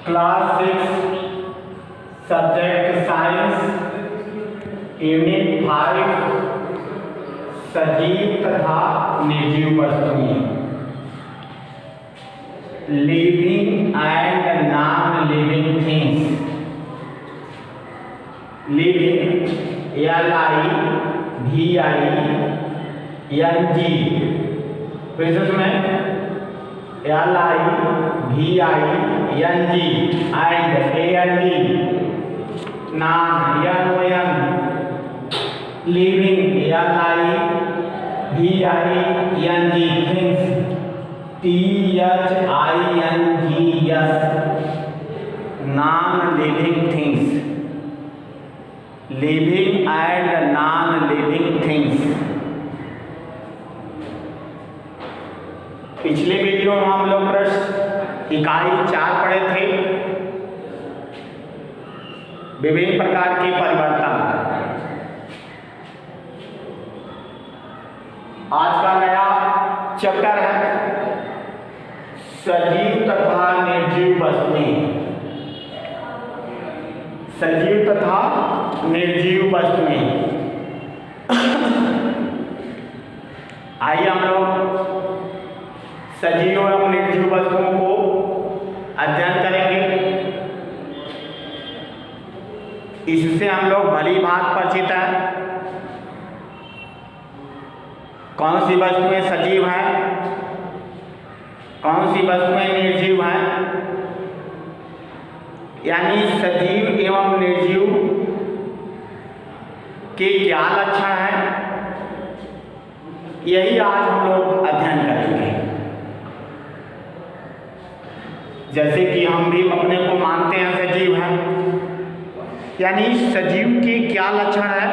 Class 6 subject science unit 5 सजीव तथा निर्जीव वस्तुएं living and non living things. Living LIVING फिर से सुने LIVING and AND non NON living LIVING things THINGS non living things living and non living things. पिछले video में हम लोग प्रश्न इकाई 4 पढ़े थे, विभिन्न प्रकार के परिवर्तन। आज का नया चैप्टर है सजीव तथा निर्जीव वस्तुएं। सजीव तथा निर्जीव वस्तुएं। आइए हम लोग सजीव एवं निर्जीव वस्तुओं को अध्ययन करेंगे। इससे हम लोग भली भांति परिचित हैं कौन सी वस्तुएं सजीव हैं, कौन सी वस्तुएं निर्जीव हैं, यानी सजीव एवं निर्जीव के क्या लक्षण हैं, यही आज हम लोग अध्ययन करेंगे। जैसे कि हम भी अपने को मानते हैं सजीव हैं, यानी सजीव के क्या लक्षण है,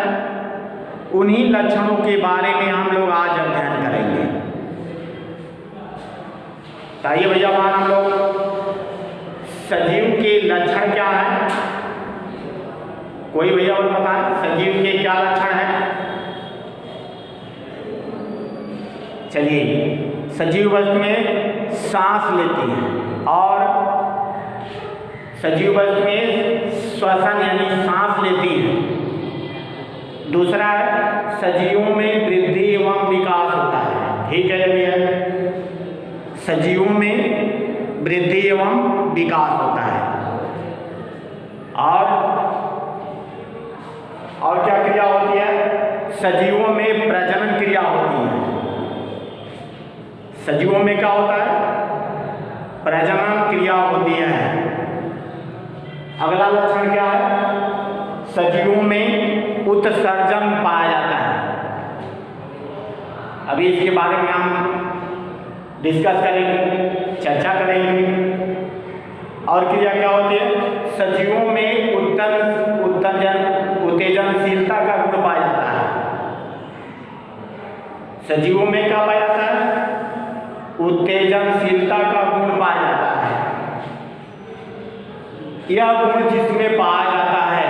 उन्हीं लक्षणों के बारे में हम लोग आज अध्ययन करेंगे। ताइए भैया मान हम लोग सजीव के लक्षण क्या है, कोई भैया और बताएं सजीव के क्या लक्षण है। चलिए, सजीव वस्तुएं सांस लेती हैं और सजीव वस्तुएं श्वसन यानी सांस लेती हैं। दूसरा है सजीवों में वृद्धि एवं विकास होता है। ठीक है भैया, सजीवों में वृद्धि एवं विकास होता है। और क्या क्रिया होती है, सजीवों में प्रजनन क्रिया होती है। सजीवों में क्या होता है, प्रजनन क्रिया होती है। अगला लक्षण क्या है, सजीवों में उत्सर्जन पाया जाता है। अभी इसके बारे में हम डिस्कस करेंगे, चर्चा करेंगे। और क्रिया क्या होती है, सजीवों में उत्तेजनशीलता का गुण पाया जाता है। सजीवों में क्या पाया जाता है, उत्तेजनशीलता का गुण पाया जाता है। यह गुण जिसमें पाया जाता है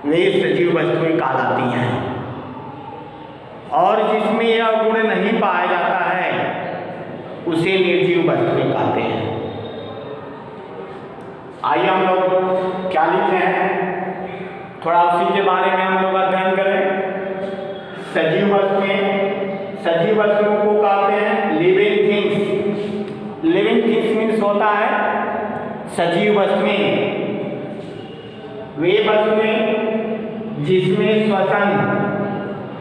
वे सजीव वस्तुएं कहलाती हैं, और जिसमें यह गुण नहीं पाया जाता है उसे निर्जीव वस्तुएं कहते हैं। आइए हम लोग क्या लिखे हैं, थोड़ा उसी के बारे में हम लोग अध्ययन करें। सजीव वस्तुओं को कहते हैं living things. Living things means होता है सजीव वस्तुएं वे वस्तुएं जिसमें श्वसन,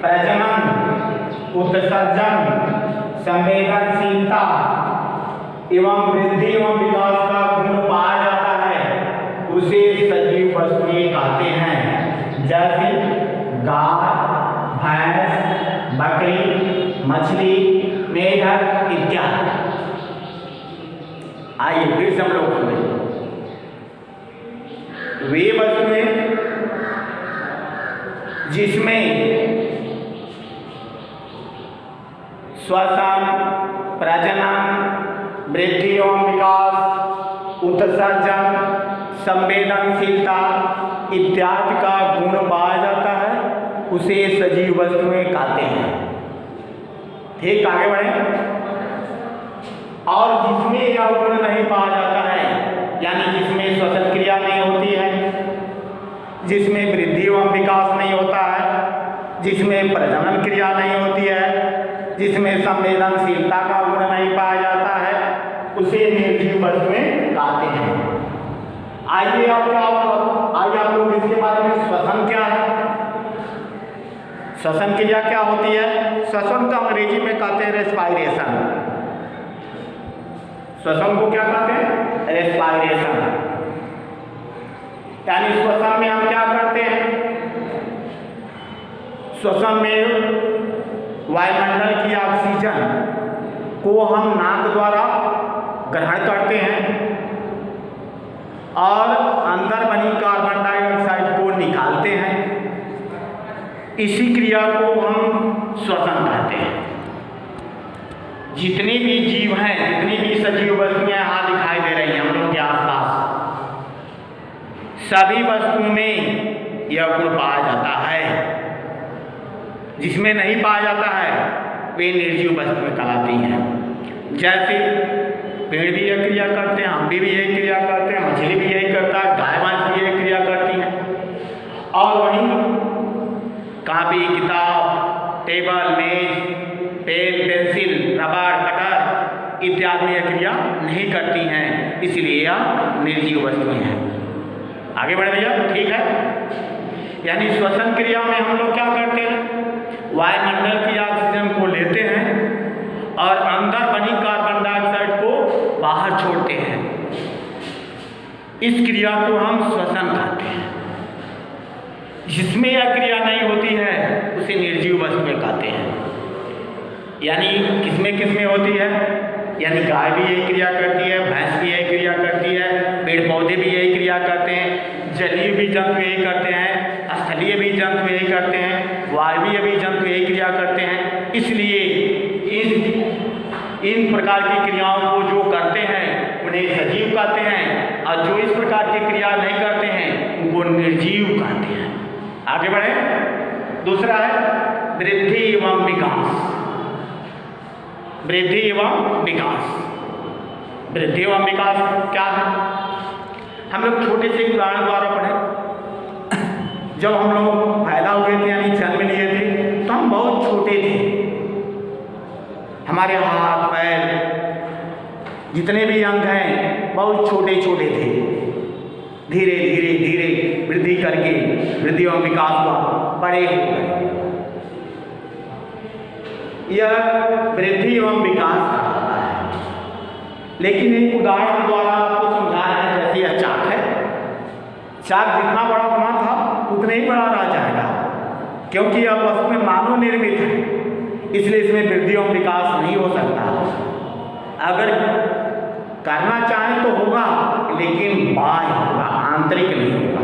प्रजनन, उत्सर्जन, संवेदनशीलता एवं वृद्धि एवं विकास का गुण पाया जाता है, उसे सजीव वस्तुएं कहते हैं। जैसे गाय, भैंस, बकरी, मछली, मेढक इत्यादि। आइए फिर से हम लोग सुने, वे वस्तुएं जिसमें श्वसन, प्रजनन, वृद्धि एवं विकास, उत्सर्जन, संवेदनशीलता इत्यादि का गुण पाया जाता है, उसे सजीव वस्तुएं कहते हैं। ठीक, आगे बढ़े। और जिसमें यह गुण नहीं पाया जाता है जिसमें प्रजनन क्रिया नहीं होती है, जिसमें संवेदनशीलता का गुण नहीं पाया जाता है, उसे निर्जीव वस्तुएं कहते हैं। आइए अब क्या होगा, आइए आप लोग इसके बारे में श्वसन क्या है, श्वसन क्रिया क्या होती है। श्वसन को अंग्रेजी में कहते हैं रेस्पायरेशन। श्वसन को क्या कहते हैं, रेस्पायरेशन। यानी श्वसन में हम क्या करते हैं, श्वसन में वायुमंडल की ऑक्सीजन को हम नाक द्वारा ग्रहण करते हैं और अंदर बनी कार्बन डाइऑक्साइड को निकालते हैं। इसी क्रिया को हम श्वसन कहते हैं। जितने भी जीव हैं, जितनी भी सजीव वस्तुएं यहाँ दिखाई दे रही हैं हम लोग के आसपास, सभी वस्तुओं में यह गुण पाया जाता है। जिसमें नहीं पाया जाता है वे निर्जीव वस्तुएं कहलाती हैं। जैसे पेड़ भी यह क्रिया करते हैं, हम भी यही क्रिया करते हैं, मछली भी यही करता है, गाय भैंस भी यही क्रिया करती हैं। और वहीं कॉपी, किताब, टेबल, मेज, पेन, पेंसिल, रबर, कटर इत्यादि यह क्रिया नहीं करती हैं, इसलिए यह निर्जीव वस्तुएं हैं। आगे बढ़े भैया, ठीक है। यानी श्वसन क्रिया में हम लोग क्या करते हैं, वायुमंडल की ऑक्सीजन को लेते हैं और अंदर बनी कार्बन डाइऑक्साइड को बाहर छोड़ते हैं। इस क्रिया को हम श्वसन कहते हैं। जिसमें यह क्रिया नहीं होती है उसे निर्जीव वस्तुएं कहते हैं। यानी किसमें किसमें होती है, यानी गाय भी यही क्रिया करती है, भैंस भी यही क्रिया करती है, पेड़ पौधे भी यही क्रिया करते हैं, जलीय भी जंतु यही करते हैं, स्थलीय भी जंतु यही करते हैं, वायवीय भी जंतु यही क्रिया करते हैं। इसलिए इन प्रकार की क्रियाओं को जो करते हैं उन्हें सजीव कहते हैं, और जो इस प्रकार की क्रिया नहीं करते हैं उनको निर्जीव कहते हैं। आगे बढ़े। दूसरा है वृद्धि एवं विकास। वृद्धि एवं विकास, वृद्धि एवं विकास क्या है, हम लोग छोटे से उदाहरण द्वारा पढ़े। जब हम लोग पैदा हुए थे यानी जन्म लिए थे तो हम बहुत छोटे थे। हमारे हाथ पैर जितने भी अंग हैं बहुत छोटे छोटे थे। धीरे धीरे धीरे वृद्धि करके वृद्धि एवं विकास हुआ, बड़े हो गए। यह वृद्धि एवं विकास कहलाता है। लेकिन एक उदाहरण द्वारा आपको समझाया है। जैसे यह चाक है, चाक जितना बड़ा बना था उतना ही बड़ा रह जाएगा, क्योंकि यह वस्तु में मानव निर्मित है, इसलिए इसमें वृद्धि एवं विकास नहीं हो सकता। अगर करना चाहें तो होगा, लेकिन बाह्य होगा, आंतरिक नहीं होगा।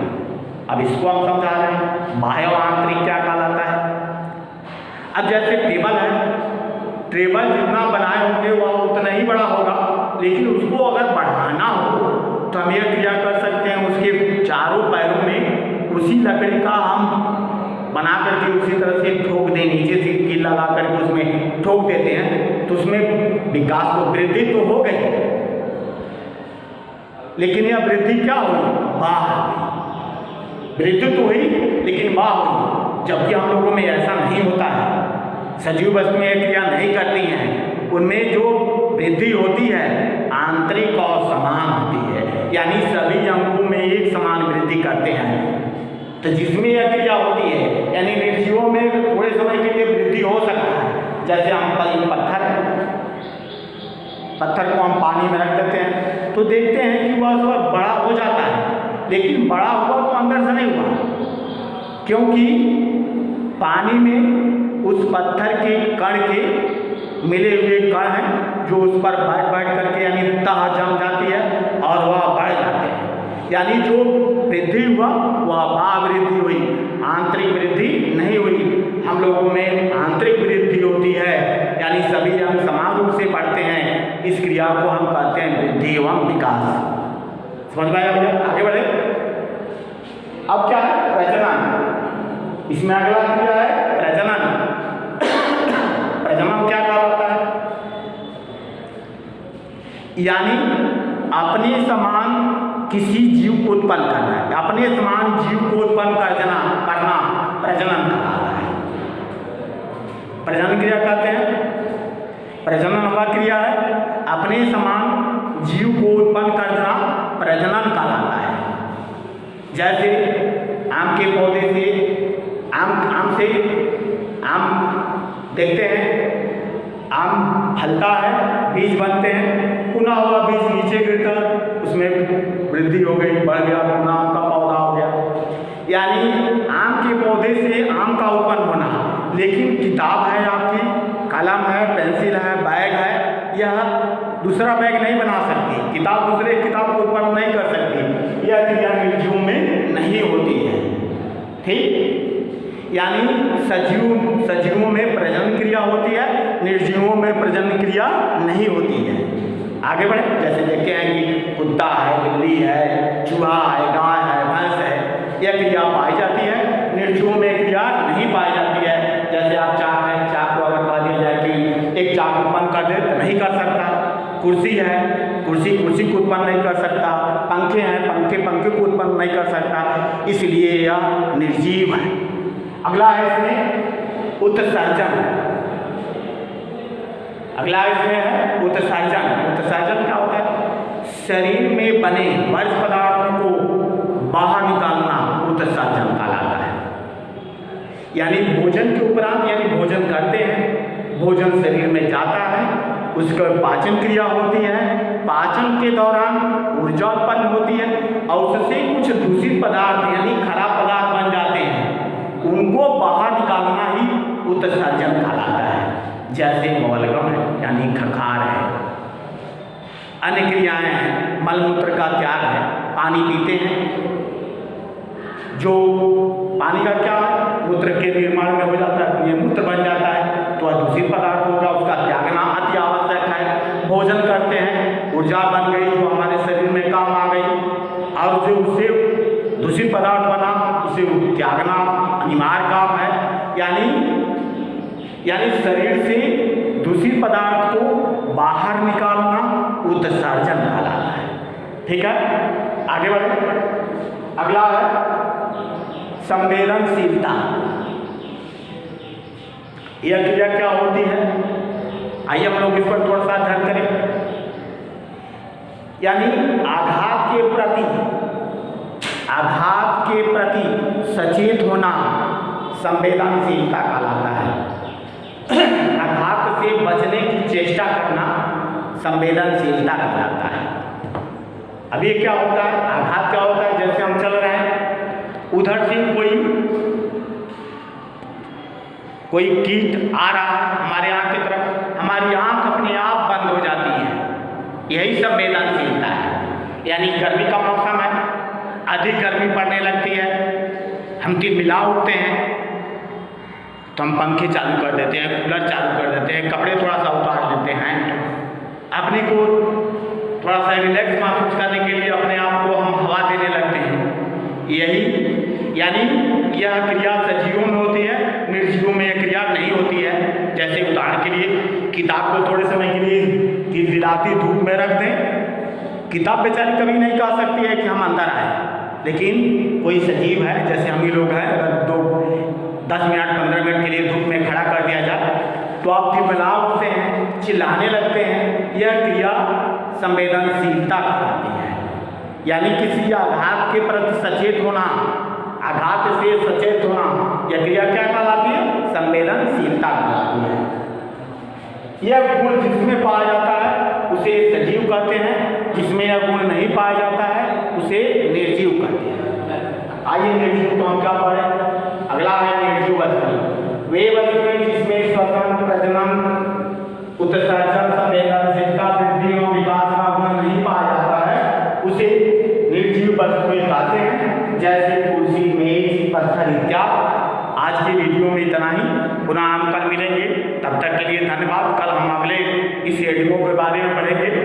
अब इसको हम समझा रहे हैं बाह्य और आंतरिक क्या कहलाता है। अब जैसे टेबल है, टेबल जितना बनाए होंगे वह उतना ही बड़ा होगा, लेकिन उसको अगर बढ़ाना हो तो हम यह क्रिया कर सकते हैं, उसके चारों पैरों में उसी लकड़ी का हम बना करके उसी तरह से ठोक दें, नीचे से कील लगा करके उसमें ठोक देते हैं, तो उसमें विकास तो वृद्धि तो हो गई, लेकिन यह वृद्धि क्या हुई, बाह्य वृद्धि तो हुई लेकिन बाह्य हुई। जबकि हम लोगों में ऐसा नहीं होता है। सजीव वस्तुएं क्रिया नहीं करती हैं, उनमें जो वृद्धि होती है आंतरिक और समान होती है, यानी सभी अंगों में एक समान वृद्धि करते हैं। तो जिसमें यह क्रिया होती है, यानी निर्जीवों में थोड़े समय के लिए वृद्धि हो सकता है। जैसे हम पत्थर को हम पानी में रख देते हैं तो देखते हैं कि वह थोड़ा बड़ा हो जाता है, लेकिन बड़ा हुआ तो अंदर से नहीं हुआ, क्योंकि पानी में उस पत्थर के कण के मिले हुए कण हैं जो उस पर बैठ करके यानी तह जम जाती है और वह बढ़ जाते हैं। यानी जो वृद्धि हुआ वह बाह्य वृद्धि हुई, आंतरिक वृद्धि नहीं हुई। हम लोगों में आंतरिक वृद्धि होती है, यानी सभी अंग समान रूप से बढ़ते हैं। इस क्रिया को हम कहते हैं वृद्धि एवं विकास। समझ में आया? आगे बढ़े। अब क्या है, प्रजनन। इसमें अगला क्रिया है प्रजनन। प्रजनन क्या कहलाता है, यानी अपने समान किसी जीव को उत्पन्न करना है, अपने समान जीव को उत्पन्न करना प्रजनन कहलाता है। प्रजनन क्रिया कहते हैं। प्रजनन वह क्रिया है अपने समान जीव को उत्पन्न करना प्रजनन कहलाता है। जैसे आम के पौधे से आम देखते हैं, आम फलता है, बीज बनते हैं, पुनः वह बीज नीचे गिरता है, उसमें वृद्धि हो गई, बढ़ गया, पुनः आम का पौधा हो गया। यानी आम के पौधे से आम का उत्पन्न होना। लेकिन किताब है आपकी, कलम है, पेंसिल है, बैग है, यह दूसरा बैग नहीं बना सकती, किताब दूसरे किताब को उत्पन्न नहीं कर सकती। यह क्रिया निर्जीवों में नहीं होती है। ठीक, यानी सजीवों में प्रजनन क्रिया होती है, निर्जीवों में प्रजनन क्रिया नहीं होती है। आगे बढ़े, जैसे देखते हैं कि कुत्ता है, बिल्ली है, चूहा है, गाय है, भैंस है, यह क्रिया पाई जाती है। निर्जीवों में क्रिया नहीं पाई जाती है। जैसे आप चाक है, चाक को अगर कह दिया जाए कि एक चाक उत्पन्न कर दे तो नहीं कर सकता। कुर्सी है, कुर्सी को उत्पन्न नहीं कर सकता। पंखे हैं, पंखे को उत्पन्न नहीं कर सकता, इसलिए यह निर्जीव है। अगला है इसमें उत्सर्जन। अगला इसमें है उत्सर्जन। उत्सर्जन क्या होता है? शरीर में बने वर्ज्य पदार्थों को बाहर निकालना उत्सर्जन कहलाता है। यानी भोजन के उपरांत, यानी भोजन करते हैं, भोजन शरीर में जाता है, उसका पाचन क्रिया होती है, पाचन के दौरान ऊर्जा उत्पन्न होती है और उससे कुछ दूषित पदार्थ यानी खराब पदार्थ बन जाते हैं, उनको बाहर निकालना ही उत्सर्जन कहलाता है। जैसे मलगम है यानी खखार है, अन्य क्रियाएं हैं, मलमूत्र का त्याग है, पानी पीते हैं, जो पानी का क्या है, मूत्र के निर्माण में हो जाता है, ये मूत्र बन जाता है, तो दूषित पदार्थ होगा, उसका त्यागना अति आवश्यक है। भोजन करते हैं, ऊर्जा बन गई जो हमारे शरीर में काम आ गई, और जो उससे दूषित पदार्थ बना उसे त्यागना अनिवार्य काम है। यानी शरीर से दूषित पदार्थ को बाहर निकालना उत्सर्जन कहलाता है। ठीक है, आगे बढ़े। अगला है संवेदनशीलता। यह क्रिया क्या होती है? आइए हम लोग इस पर थोड़ा सा ध्यान करें। यानी आघात के प्रति सचेत होना संवेदनशीलता कहलाता है। आघात से बचने की चेष्टा करना संवेदनशीलता कहलाता है। अब ये क्या होता है? आघात क्या होता है? जैसे हम चल रहे हैं, उधर से कोई कीट आ रहा है हमारे आँख की तरफ, हमारी आँख अपने आप बंद हो जाती है, यही संवेदनशीलता है। यानी गर्मी का मौसम है, अधिक गर्मी पड़ने लगती है, हम तिलमिला उठते हैं तो हम पंखे चालू कर देते हैं, कूलर चालू कर देते हैं, कपड़े थोड़ा सा उतार लेते हैं, अपने को थोड़ा सा रिलैक्स महसूस करने के लिए अपने आप को हम हवा देने लगते हैं। यही यानी यह क्रिया सजीवों में होती है, निर्जीवों में यह क्रिया नहीं होती है। जैसे उदाहरण के लिए किताब को थोड़े समय के लिए तिलमिलाती धूप में रख दें, किताब बेचारी कभी नहीं कह सकती है कि हम अंदर आए, लेकिन कोई सजीव है जैसे हम ही लोग हैं, अगर 10 मिनट 15 मिनट के लिए धूप में खड़ा कर दिया जाए तो आप तिलमिला उठते हैं, चिल्लाने लगते हैं। यह क्रिया संवेदनशीलता कहलाती है। यानी किसी आघात के प्रति सचेत होना, आघात से सचेत होना, यह क्रिया क्या कहलाती है? संवेदनशीलता कहलाती है। यह गुण जिसमें पाया जाता है उसे सजीव कहते हैं, जिसमें यह गुण नहीं पाया जाता है उसे निर्जीव कहते हैं। आइए निर्जीव को हम क्या पढ़ें? अगला है निर्जीव वस्तु। वे वस्तुएं जिसमें श्वसन, प्रजनन, उत्सर्जन, संवेदनशीलता, वृद्धि और विकास का गुण नहीं पाया जाता है उसे निर्जीव वस्तुएं कहते हैं। जैसे कुर्सी, मेज, पत्थर इत्यादि। आज की वीडियो में इतना ही, पुनः हम कल मिलेंगे, तब तक के लिए धन्यवाद। कल हम अगले इस वीडियो के बारे में पढ़ेंगे।